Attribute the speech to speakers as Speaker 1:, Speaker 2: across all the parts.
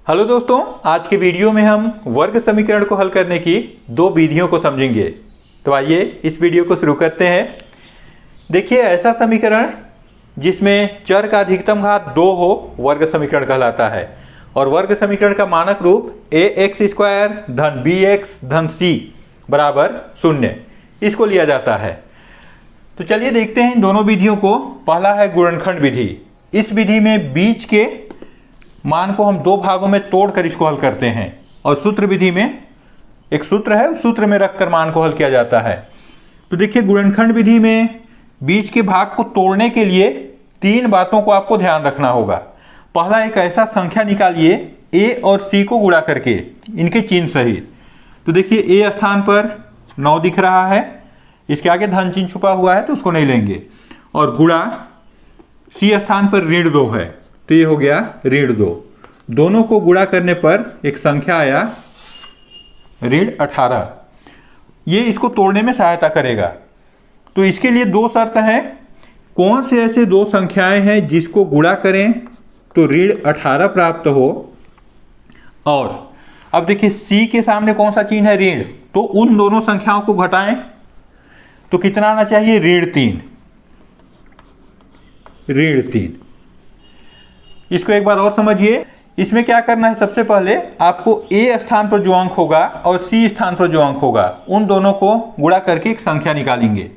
Speaker 1: Hello दोस्तों, आज के वीडियो में हम वर्ग समीकरण को हल करने की दो विधियों को समझेंगे। तो आइए इस वीडियो को शुरू करते हैं। देखिए, ऐसा समीकरण जिसमें चर का अधिकतम घात 2 हो वर्ग समीकरण कहलाता है। और वर्ग समीकरण का मानक रूप ax² धन bx धन c बराबर 0 इसको लिया जाता है। तो चलिए देखते हैं इन दोनों विधियों को। पहला है गुणनखंड विधि। इस विधि में बीच के मान को हम दो भागों में तोड़कर इसको हल करते हैं और सूत्र विधि में एक सूत्र है, उस सूत्र में रखकर मान को हल किया जाता है। तो देखिए, गुणनखंड विधि में बीच के भाग को तोड़ने के लिए तीन बातों को आपको ध्यान रखना होगा। पहला, एक ऐसा संख्या निकालिए a और c को गुणा करके इनके चिन्ह सहित। तो देखिए, a स्थान पर 9 दिख रहा है, इसके आगे धन चिन्ह छुपा हुआ है तो उसको नहीं लेंगे, और गुणा c स्थान पर ऋण 2 है तो ये हो गया ऋण 2। दोनों को गुणा करने पर एक संख्या आया ऋण 18। ये इसको तोड़ने में सहायता करेगा। तो इसके लिए दो शर्त हैं। कौन से ऐसे दो संख्याएं हैं जिसको गुणा करें तो ऋण 18 प्राप्त हो। और अब देखिए, c के सामने कौन सा चिन्ह है, ऋण, तो उन दोनों संख्याओं को घटाएं तो कितना आना चाहिए, ऋण 3। ऋण 3। इसको एक बार और समझिए। इसमें क्या करना है, सबसे पहले आपको a स्थान पर जो अंक होगा और c स्थान पर जो अंक होगा उन दोनों को गुणा करके एक संख्या निकालेंगे।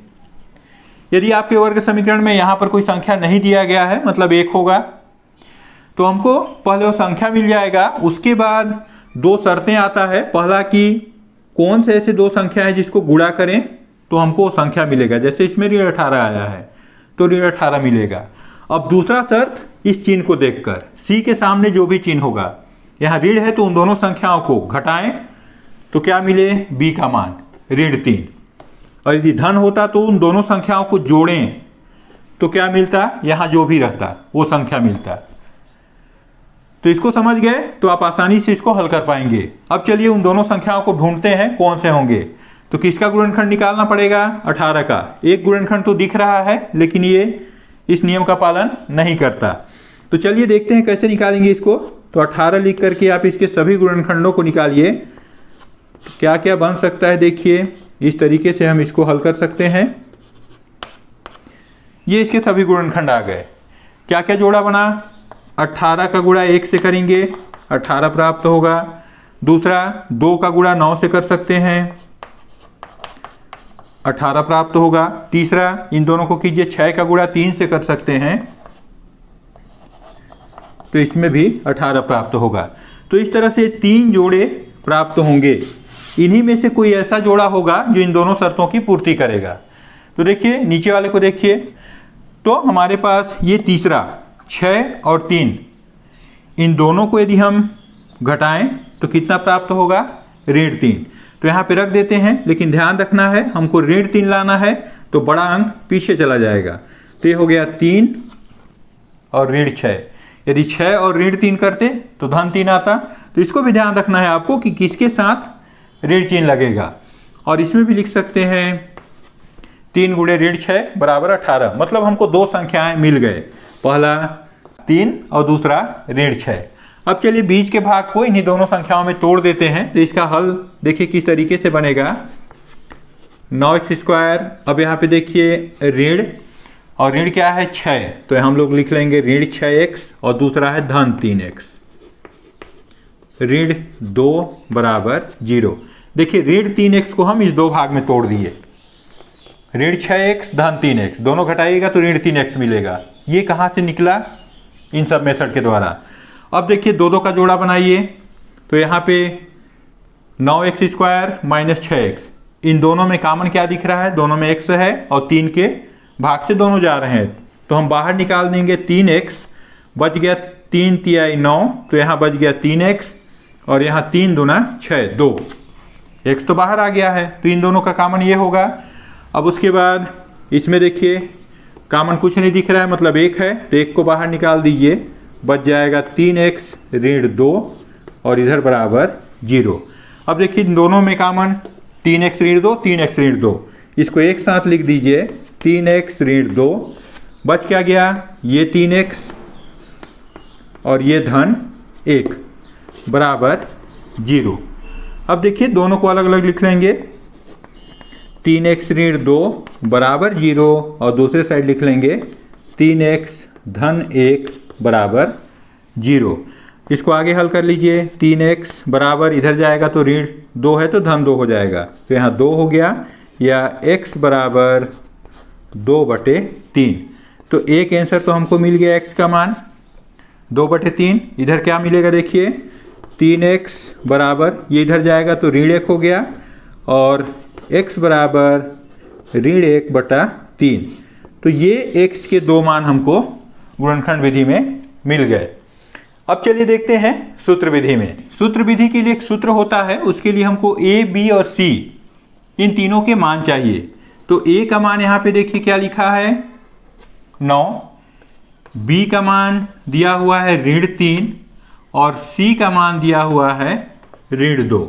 Speaker 1: यदि आपके वर्ग समीकरण में यहाँ पर कोई संख्या नहीं दिया गया है, मतलब 1 होगा, तो हमको पहले वो संख्या मिल जाएगा। उसके बाद दो शर्तें आता है। पहला कि कौन से ऐसे दो संख्या है जिसको गुणा करें तो हमको वो संख्या मिलेगा। जैसे इसमें ऋण 18 आया है तो ऋण 18 मिलेगा। अब दूसरा शर्त, इस चिन्ह को देखकर c के सामने जो भी चिन्ह होगा, यहाँ ऋण है तो उन दोनों संख्याओं को घटाएं तो क्या मिले, b का मान ऋण 3। और यदि धन होता तो उन दोनों संख्याओं को जोड़ें तो क्या मिलता, यहाँ जो भी रहता वो संख्या मिलता। तो इसको समझ गए तो आप आसानी से इसको हल कर पाएंगे। अब चलिए उन दोनों संख्याओं को ढूंढते हैं कौन से होंगे। तो किसका गुणनखंड निकालना पड़ेगा, 18 का। एक गुणनखंड तो दिख रहा है लेकिन ये इस नियम का पालन नहीं करता। तो चलिए देखते हैं कैसे निकालेंगे इसको। तो 18 लिख करके आप इसके सभी गुणनखंडों को निकालिए। तो क्या क्या बन सकता है, देखिए इस तरीके से हम इसको हल कर सकते हैं। ये इसके सभी गुणनखंड आ गए। क्या क्या जोड़ा बना, 18 का गुणा 1 से करेंगे 18 प्राप्त होगा। दूसरा, 2 का गुणा 9 से कर सकते हैं, 18 प्राप्त होगा। तीसरा, इन दोनों को कीजिए 6 का गुणा 3 से कर सकते हैं तो इसमें भी 18 प्राप्त होगा। तो इस तरह से 3 जोड़े प्राप्त होंगे। इन्हीं में से कोई ऐसा जोड़ा होगा जो इन दोनों शर्तों की पूर्ति करेगा। तो देखिए, नीचे वाले को देखिए। तो हमारे पास ये तीसरा 6 और 3, इन दोनों को यदि हम घटाएं तो कितना प्राप्त होगा, ऋण 3। तो यहाँ पे रख देते हैं, लेकिन ध्यान रखना है हमको ऋण 3 लाना है तो बड़ा अंक पीछे चला जाएगा। तो ये हो गया 3 और ऋण 6। यदि 6 और ऋण 3 करते तो धन 3 आता। तो इसको भी ध्यान रखना है आपको कि किसके साथ ऋण चिन्ह लगेगा। और इसमें भी लिख सकते हैं 3 गुणे ऋण 6 बराबर 18। मतलब हमको दो संख्याएं मिल गए, पहला 3 और दूसरा ऋण 6। अब चलिए बीच के भाग को इन्हीं दोनों संख्याओं में तोड़ देते हैं। तो इसका हल देखिए किस तरीके से बनेगा, 9x²। अब यहाँ पे देखिए ऋण, और ऋण क्या है, 6, तो हम लोग लिख लेंगे ऋण 6x, और दूसरा है धन 3x। ऋण 2 बराबर 0। देखिए, ऋण 3x को हम इस दो भाग में तोड़ दिए। ऋण 6x धन 3x दोनों घटाइएगा तो ऋण 3x मिलेगा। ये कहाँ से निकला, इन सब मेथड के द्वारा। अब देखिए, दो का जोड़ा बनाइए। तो यहाँ पे 9x² माइनस 6x, इन दोनों में कॉमन क्या दिख रहा है, दोनों में x है और 3 के भाग से दोनों जा रहे हैं तो हम बाहर निकाल देंगे 3x, बच गया 3 तिहाई 9, तो यहाँ बच गया 3x, और यहाँ 3 दूना 6, 2, x तो बाहर आ गया है तो इन दोनों का कॉमन ये होगा। अब उसके बाद इसमें देखिए कॉमन कुछ नहीं दिख रहा है, मतलब 1 है, तो 1 को बाहर निकाल दीजिए, बच जाएगा 3x ऋण 2, और इधर बराबर 0। अब देखिए इन दोनों में कॉमन 3x ऋण 2, 3x ऋण 2, इसको एक साथ लिख दीजिए, 3x ऋण 2, बच क्या गया, ये 3x और ये धन 1। बराबर 0। अब देखिए दोनों को अलग अलग लिख लेंगे। 3x ऋण 2 बराबर 0 और दूसरे साइड लिख लेंगे 3x धन 1 बराबर 0। इसको आगे हल कर लीजिए। 3x बराबर इधर जाएगा तो ऋण 2 है तो धन 2 हो जाएगा, तो यहाँ 2 हो गया, या x बराबर 2/3। तो एक आंसर तो हमको मिल गया x का मान 2/3। इधर क्या मिलेगा देखिए, 3x बराबर ये इधर जाएगा तो ऋण 1 हो गया, और x बराबर ऋण 1/3। तो ये x के दो मान हमको गुणनखंड विधि में मिल गए। अब चलिए देखते हैं सूत्र विधि में। सूत्र विधि के लिए एक सूत्र होता है, उसके लिए हमको a, b और c इन तीनों के मान चाहिए। तो a का मान यहाँ पे देखिए क्या लिखा है 9, b का मान दिया हुआ है ऋण 3 और c का मान दिया हुआ है ऋण 2।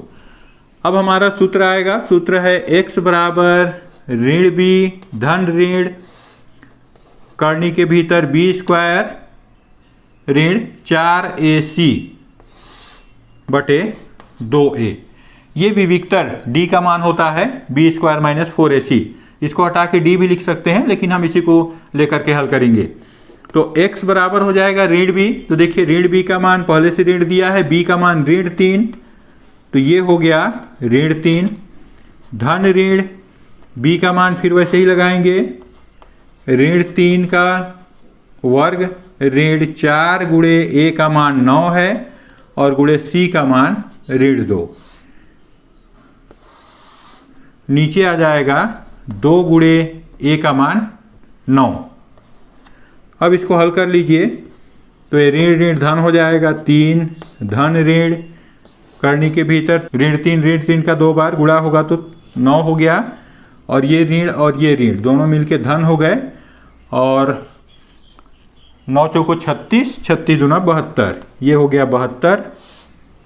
Speaker 1: अब हमारा सूत्र आएगा, सूत्र है x बराबर ऋण b धन ऋण करनी के भीतर b स्क्वायर ऋण 4ac बटे 2a। ये विविक्तर d का मान होता है b स्क्वायर माइनस 4ac। इसको हटा के d भी लिख सकते हैं, लेकिन हम इसी को लेकर के हल करेंगे। तो x बराबर हो जाएगा ऋण b। तो देखिए ऋण b का मान पहले से ऋण दिया है, b का मान ऋण 3, तो ये हो गया ऋण 3 धन ऋण b का मान फिर वैसे ही लगाएंगे, ऋण 3 का वर्ग ऋण 4 गुणे a का मान 9 है और गुणे c का मान ऋण 2। नीचे आ जाएगा 2 गुणे a का मान 9। अब इसको हल कर लीजिए, तो ये ऋण ऋण धन हो जाएगा 3 धन ऋण करनी के भीतर ऋण 3 का 2 बार गुणा होगा तो 9 हो गया, और ये ऋण दोनों मिलके धन हो गए, और 9 चौको 36, 36 दूना 72, ये हो गया 72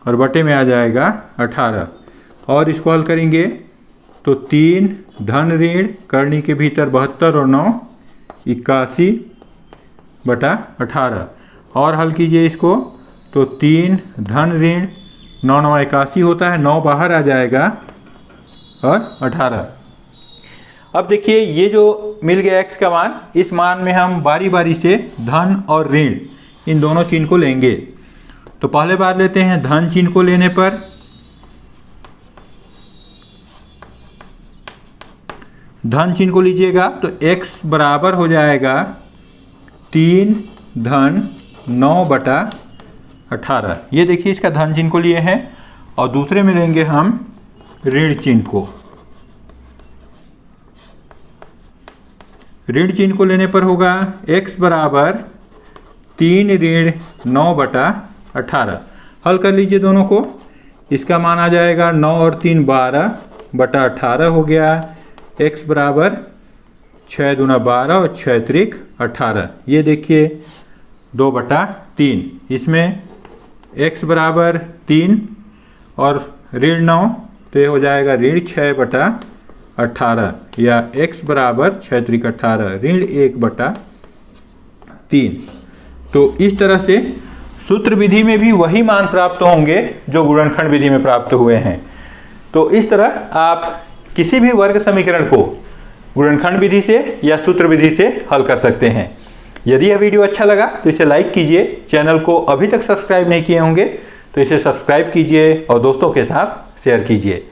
Speaker 1: और बटे में आ जाएगा 18। और इसको हल करेंगे तो 3 धन ऋण करनी के भीतर 72 और 9 81/18। और हल कीजिए इसको, तो 3 धन ऋण 9 9 81 होता है, 9 बाहर आ जाएगा और 18। अब देखिए ये जो मिल गया x का मान, इस मान में हम बारी बारी से धन और ऋण इन दोनों चिन्ह को लेंगे। तो पहले बार लेते हैं धन चिन्ह को लेने पर, धन चिन्ह को लीजिएगा तो x बराबर हो जाएगा 3 धन 9/18। ये देखिए इसका धन चिन्ह को लिए हैं, और दूसरे में लेंगे हम ऋण चिन्ह को। ऋण चिन्ह को लेने पर होगा x बराबर 3 ऋण 9/18। हल कर लीजिए दोनों को, इसका मान आ जाएगा 9 और 3 12/18 हो गया। x बराबर 6 दूना 12 और 6 त्रिक 18। ये देखिए 2/3। इसमें x बराबर 3 और ऋण 9, तो ये हो जाएगा ऋण 6/18, या x बराबर 6 त्रिक 18 ऋण 1/3। तो इस तरह से सूत्र विधि में भी वही मान प्राप्त होंगे जो गुणनखंड विधि में प्राप्त हुए हैं। तो इस तरह आप किसी भी वर्ग समीकरण को गुणनखंड विधि से या सूत्र विधि से हल कर सकते हैं। यदि यह वीडियो अच्छा लगा तो इसे लाइक कीजिए। चैनल को अभी तक सब्सक्राइब नहीं किए होंगे तो इसे सब्सक्राइब कीजिए और दोस्तों के साथ शेयर कीजिए।